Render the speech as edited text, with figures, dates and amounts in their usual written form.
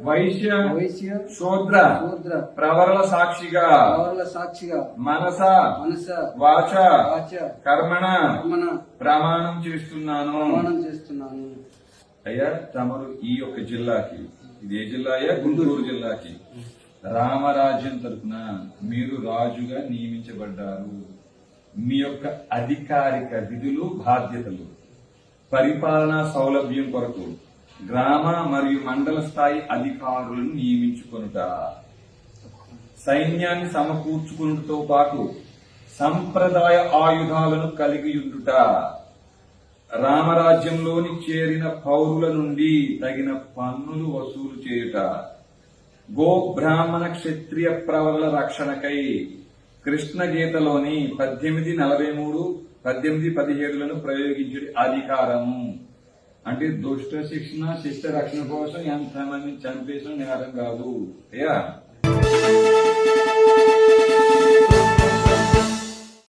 వైశ్య వైశ్య శూద్ర శూద్ర ప్రవరల సాక్షిగా సాక్షిగా మనస మనస వాచ వాచ కర్మణ కర్మణ ప్రమాణం చేస్తున్నాను. అయ్యా తమరు ఈ యొక్క జిల్లాకి, ఇది ఏ జిల్లా అయ్యా? గుంటూరు జిల్లాకి రామరాజ్యం తరఫున మీరు రాజుగా నియమించబడ్డారు. మీ యొక్క అధికారిక విధులు, బాధ్యతలు, పరిపాలనా సౌలభ్యం కొరకు గ్రామ మరియు మండల స్థాయి అధికారులను నియమించుకొనుట, సైన్యాన్ని సమకూర్చుకున్నతో పాటు సంప్రదాయ ఆయుధాలను కలిగి ఉండుట, రామరాజ్యంలోని చేరిన పౌరుల నుండి తగిన పన్నులు వసూలు చేయుట, గో బ్రాహ్మణ క్షత్రియ ప్రవరల రక్షణకై కృష్ణగీతలోని 18:43, 18:17 ప్రయోగించే అధికారము. అంటే దుష్ట శిక్షణ, శిష్ట రక్షణ కోసం ఎంతమంది చంపేసిన నేరం కాదు అయ్యా.